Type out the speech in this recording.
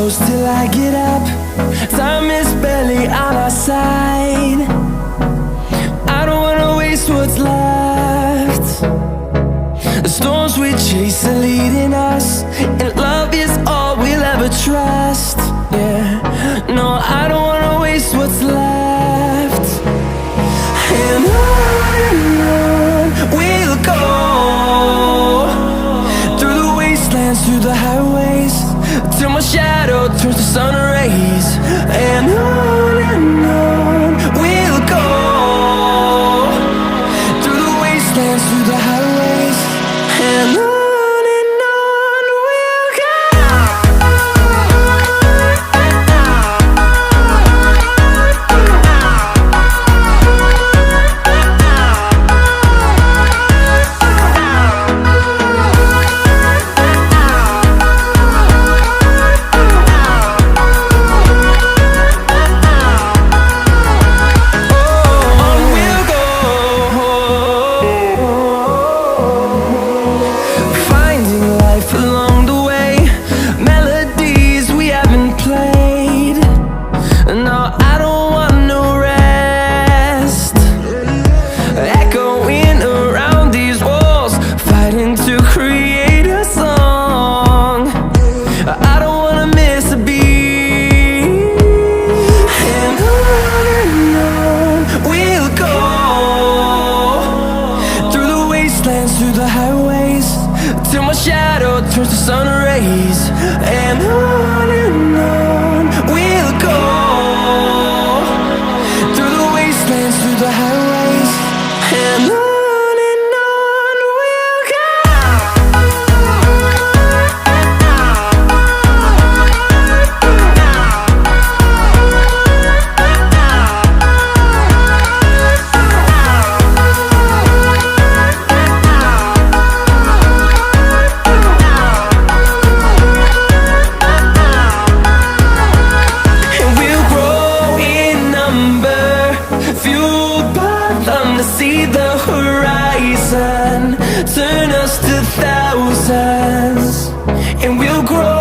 close till I get up. Time is barely on our side. I don't wanna waste what's left. The storms we chase are leading us, and love is all we'll ever trust. Yeah, no, I don't wanna waste what's left. And on we'll go, through the wastelands, through the highways, till my shadow turns to sun rays. And on we'll go, through the wastelands, through the highways, and on we'll go. Through the highways, till my shadow turns to sun rays. And on we'll go, through the wastelands, through the highways, and on we'll go. See the horizon turn us to thousands, and we'll grow